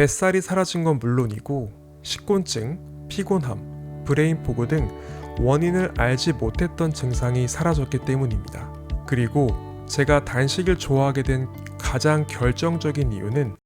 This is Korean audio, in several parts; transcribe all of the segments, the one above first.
뱃살이 사라진 건 물론이고 식곤증, 피곤함, 브레인포그 등 원인을 알지 못했던 증상이 사라졌기 때문입니다. 그리고 제가 단식을 좋아하게 된 가장 결정적인 이유는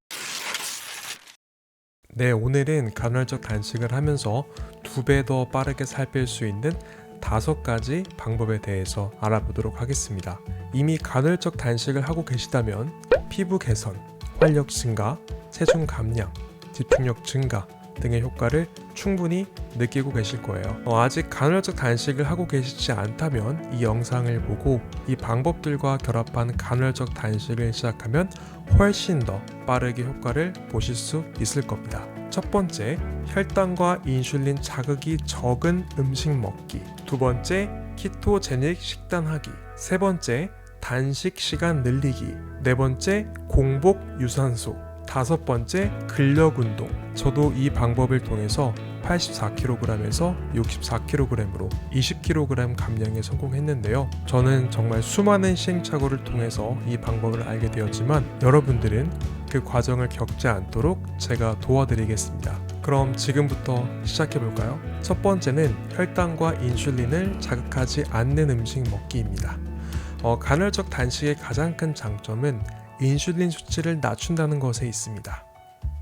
오늘은 간헐적 단식을 하면서 2배 더 빠르게 살 뺄 수 있는 5가지 방법에 대해서 알아보도록 하겠습니다. 이미 간헐적 단식을 하고 계시다면 피부 개선, 활력 증가, 체중 감량, 집중력 증가 등의 효과를 충분히 느끼고 계실 거예요. 아직 간헐적 단식을 하고 계시지 않다면 이 영상을 보고 이 방법들과 결합한 간헐적 단식을 시작하면 훨씬 더 빠르게 효과를 보실 수 있을 겁니다. 첫 번째, 혈당과 인슐린 자극이 적은 음식 먹기. 두 번째, 키토제닉 식단하기. 세 번째, 단식 시간 늘리기. 네 번째, 공복 유산소. 5번째, 근력 운동. 저도 이 방법을 통해서 84kg에서 64kg으로 20kg 감량에 성공했는데요. 저는 정말 수많은 시행착오를 통해서 이 방법을 알게 되었지만 여러분들은 그 과정을 겪지 않도록 제가 도와드리겠습니다. 그럼 지금부터 시작해볼까요? 첫 번째는 혈당과 인슐린을 자극하지 않는 음식 먹기입니다. 간헐적 단식의 가장 큰 장점은 인슐린 수치를 낮춘다는 것에 있습니다.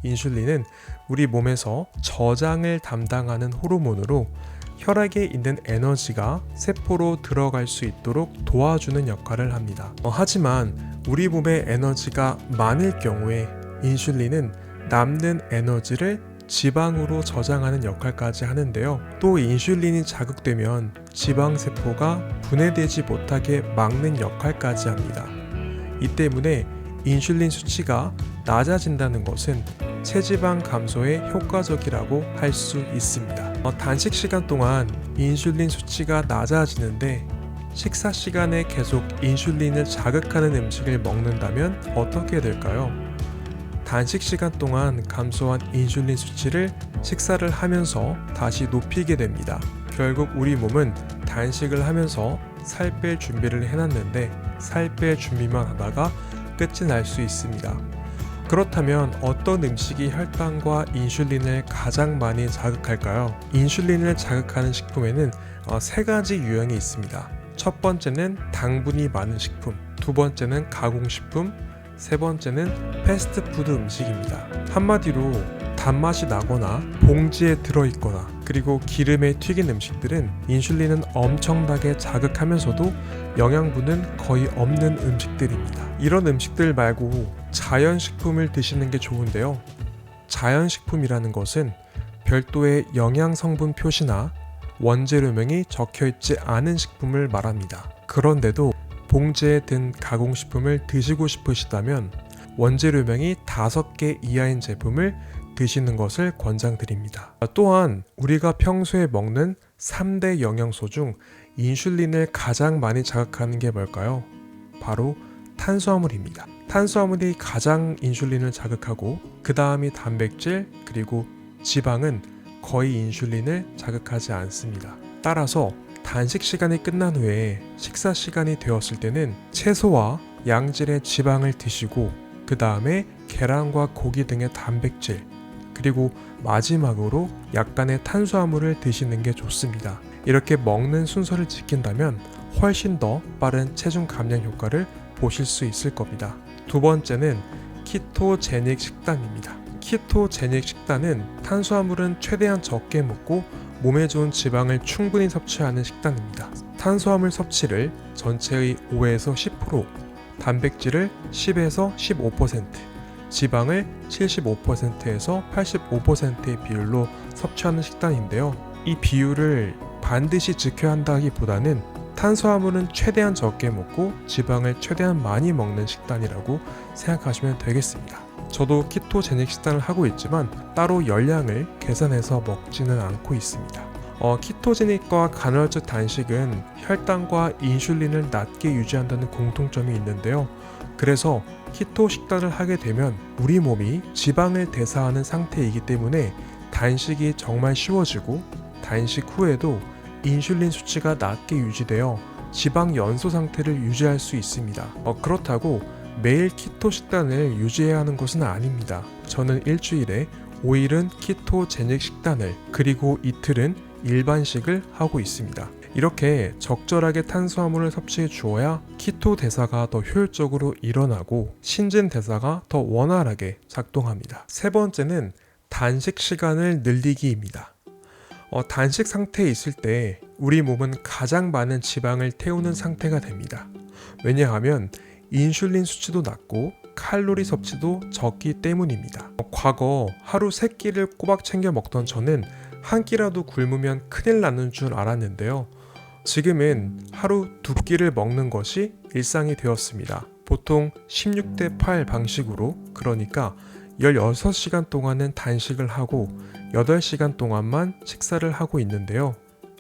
인슐린은 우리 몸에서 저장을 담당하는 호르몬으로 혈액에 있는 에너지가 세포로 들어갈 수 있도록 도와주는 역할을 합니다. 하지만 우리 몸에 에너지가 많을 경우에 인슐린은 남는 에너지를 지방으로 저장하는 역할까지 하는데요. 또 인슐린이 자극되면 지방세포가 분해되지 못하게 막는 역할까지 합니다. 이 때문에 인슐린 수치가 낮아진다는 것은 체지방 감소에 효과적이라고 할 수 있습니다. 단식 시간 동안 인슐린 수치가 낮아지는데 식사 시간에 계속 인슐린을 자극하는 음식을 먹는다면 어떻게 될까요? 단식 시간 동안 감소한 인슐린 수치를 식사를 하면서 다시 높이게 됩니다. 결국 우리 몸은 단식을 하면서 살 뺄 준비를 해놨는데 살 뺄 준비만 하다가 끝이 날 수 있습니다. 그렇다면 어떤 음식이 혈당과 인슐린을 가장 많이 자극할까요? 인슐린을 자극하는 식품에는 3가지 유형이 있습니다. 첫 번째는 당분이 많은 식품, 두 번째는 가공식품, 세 번째는 패스트푸드 음식입니다. 한마디로 단맛이 나거나 봉지에 들어있거나 그리고 기름에 튀긴 음식들은 인슐린은 엄청나게 자극하면서도 영양분은 거의 없는 음식들입니다. 이런 음식들 말고 자연식품을 드시는 게 좋은데요. 자연식품이라는 것은 별도의 영양성분 표시나 원재료명이 적혀있지 않은 식품을 말합니다. 그런데도 봉지에 든 가공식품을 드시고 싶으시다면 원재료명이 5개 이하인 제품을 드시는 것을 권장드립니다. 또한 우리가 평소에 먹는 3대 영양소 중 인슐린을 가장 많이 자극하는 게 뭘까요? 바로 탄수화물입니다. 탄수화물이 가장 인슐린을 자극하고 그 다음이 단백질 그리고 지방은 거의 인슐린을 자극하지 않습니다. 따라서 단식 시간이 끝난 후에 식사 시간이 되었을 때는 채소와 양질의 지방을 드시고 그 다음에 계란과 고기 등의 단백질 그리고 마지막으로 약간의 탄수화물을 드시는 게 좋습니다. 이렇게 먹는 순서를 지킨다면 훨씬 더 빠른 체중 감량 효과를 보실 수 있을 겁니다. 두 번째는 키토제닉 식단입니다. 키토제닉 식단은 탄수화물은 최대한 적게 먹고 몸에 좋은 지방을 충분히 섭취하는 식단입니다. 탄수화물 섭취를 전체의 5에서 10%, 단백질을 10에서 15%, 지방을 75%에서 85%의 비율로 섭취하는 식단인데요. 이 비율을 반드시 지켜야 한다기보다는 탄수화물은 최대한 적게 먹고 지방을 최대한 많이 먹는 식단이라고 생각하시면 되겠습니다. 저도 키토제닉 식단을 하고 있지만 따로 열량을 계산해서 먹지는 않고 있습니다. 키토제닉과 간헐적 단식은 혈당과 인슐린을 낮게 유지한다는 공통점이 있는데요. 그래서 키토 식단을 하게 되면 우리 몸이 지방을 대사하는 상태이기 때문에 단식이 정말 쉬워지고 단식 후에도 인슐린 수치가 낮게 유지되어 지방 연소 상태를 유지할 수 있습니다. 그렇다고 매일 키토 식단을 유지해야 하는 것은 아닙니다. 저는 일주일에 5일은 키토제닉 식단을, 그리고 이틀은 일반식을 하고 있습니다. 이렇게 적절하게 탄수화물을 섭취해 주어야 키토 대사가 더 효율적으로 일어나고 신진 대사가 더 원활하게 작동합니다. 세 번째는 단식 시간을 늘리기입니다. 단식 상태에 있을 때 우리 몸은 가장 많은 지방을 태우는 상태가 됩니다. 왜냐하면 인슐린 수치도 낮고 칼로리 섭취도 적기 때문입니다. 과거 하루 3끼를 꼬박 챙겨 먹던 저는 한 끼라도 굶으면 큰일 나는 줄 알았는데요. 지금은 하루 2끼를 먹는 것이 일상이 되었습니다. 보통 16대 8 방식으로, 그러니까 16시간 동안은 단식을 하고 8시간 동안만 식사를 하고 있는데요.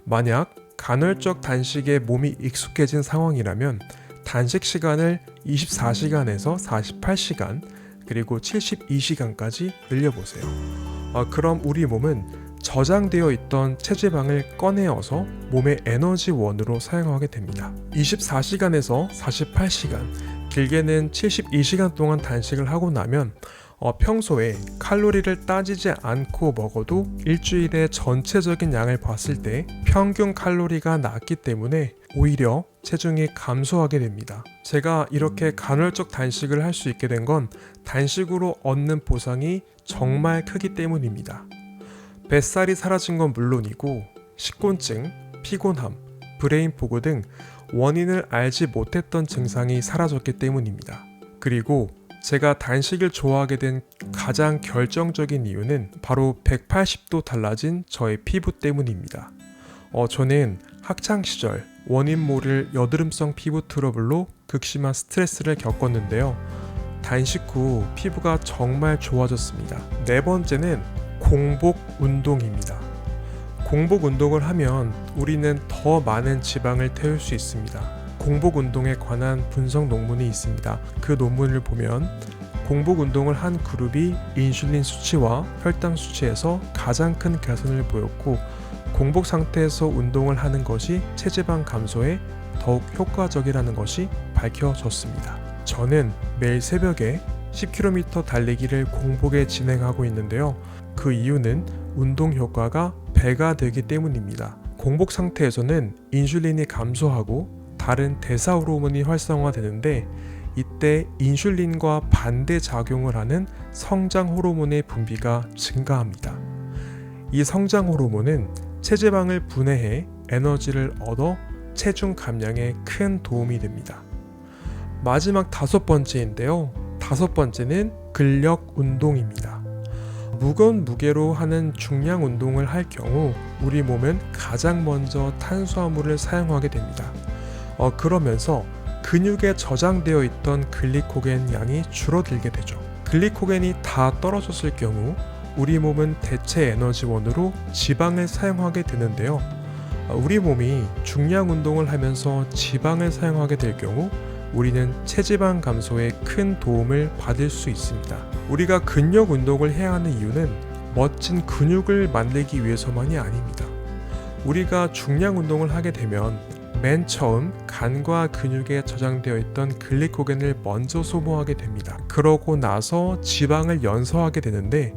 만약 간헐적 단식에 몸이 익숙해진 상황이라면 단식 시간을 24시간에서 48시간, 그리고 72시간까지 늘려보세요. 그럼 우리 몸은 저장되어 있던 체지방을 꺼내어서 몸의 에너지원으로 사용하게 됩니다. 24시간에서 48시간, 길게는 72시간 동안 단식을 하고 나면 평소에 칼로리를 따지지 않고 먹어도 일주일의 전체적인 양을 봤을 때 평균 칼로리가 낮기 때문에 오히려 체중이 감소하게 됩니다. 제가 이렇게 간헐적 단식을 할 수 있게 된 건 단식으로 얻는 보상이 정말 크기 때문입니다. 뱃살이 사라진 건 물론이고 식곤증, 피곤함, 브레인 포그 등 원인을 알지 못했던 증상이 사라졌기 때문입니다. 그리고 제가 단식을 좋아하게 된 가장 결정적인 이유는 바로 180도 달라진 저의 피부 때문입니다. 저는 학창시절 원인 모를 여드름성 피부 트러블로 극심한 스트레스를 겪었는데요. 단식 후 피부가 정말 좋아졌습니다. 네 번째는 공복 운동입니다. 공복 운동을 하면 우리는 더 많은 지방을 태울 수 있습니다. 공복 운동에 관한 분석 논문이 있습니다. 그 논문을 보면 공복 운동을 한 그룹이 인슐린 수치와 혈당 수치에서 가장 큰 개선을 보였고, 공복 상태에서 운동을 하는 것이 체지방 감소에 더욱 효과적이라는 것이 밝혀졌습니다. 저는 매일 새벽에 10km 달리기를 공복에 진행하고 있는데요. 그 이유는 운동 효과가 배가 되기 때문입니다. 공복 상태에서는 인슐린이 감소하고 다른 대사 호르몬이 활성화되는데, 이때 인슐린과 반대 작용을 하는 성장 호르몬의 분비가 증가합니다. 이 성장 호르몬은 체지방을 분해해 에너지를 얻어 체중 감량에 큰 도움이 됩니다. 마지막 5번째인데요. 5번째는 근력 운동입니다. 무거운 무게로 하는 중량 운동을 할 경우 우리 몸은 가장 먼저 탄수화물을 사용하게 됩니다. 그러면서 근육에 저장되어 있던 글리코겐 양이 줄어들게 되죠. 글리코겐이 다 떨어졌을 경우 우리 몸은 대체 에너지원으로 지방을 사용하게 되는데요. 우리 몸이 중량 운동을 하면서 지방을 사용하게 될 경우 우리는 체지방 감소에 큰 도움을 받을 수 있습니다. 우리가 근력 운동을 해야 하는 이유는 멋진 근육을 만들기 위해서만이 아닙니다. 우리가 중량 운동을 하게 되면 맨 처음 간과 근육에 저장되어 있던 글리코겐을 먼저 소모하게 됩니다. 그러고 나서 지방을 연소하게 되는데,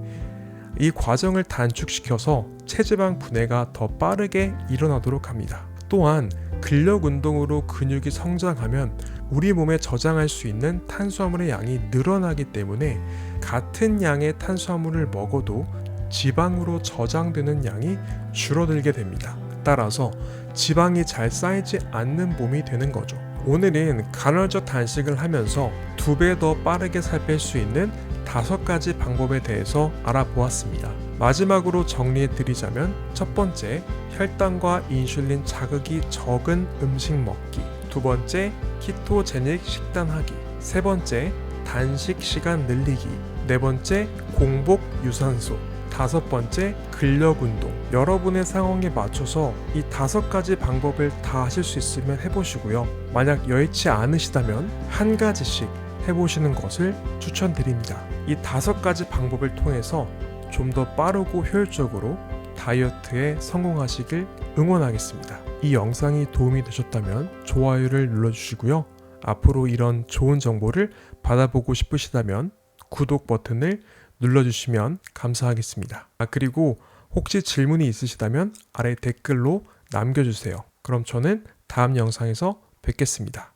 이 과정을 단축시켜서 체지방 분해가 더 빠르게 일어나도록 합니다. 또한 근력 운동으로 근육이 성장하면 우리 몸에 저장할 수 있는 탄수화물의 양이 늘어나기 때문에 같은 양의 탄수화물을 먹어도 지방으로 저장되는 양이 줄어들게 됩니다. 따라서 지방이 잘 쌓이지 않는 몸이 되는 거죠. 오늘은 간헐적 단식을 하면서 2배 더 빠르게 살 뺄 수 있는 5가지 방법에 대해서 알아보았습니다. 마지막으로 정리해 드리자면, 첫 번째, 혈당과 인슐린 자극이 적은 음식 먹기. 두 번째, 키토제닉 식단하기. 세 번째, 단식 시간 늘리기. 네 번째, 공복 유산소. 5번째, 근력 운동. 여러분의 상황에 맞춰서 이 5가지 방법을 다 하실 수 있으면 해보시고요. 만약 여의치 않으시다면 한 가지씩 해보시는 것을 추천드립니다. 이 5가지 방법을 통해서 좀 더 빠르고 효율적으로 다이어트에 성공하시길 응원하겠습니다. 이 영상이 도움이 되셨다면 좋아요를 눌러주시고요. 앞으로 이런 좋은 정보를 받아보고 싶으시다면 구독 버튼을 눌러주시면 감사하겠습니다. 그리고 혹시 질문이 있으시다면 아래 댓글로 남겨주세요. 그럼 저는 다음 영상에서 뵙겠습니다.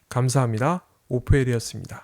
감사합니다. 오프엘이었습니다.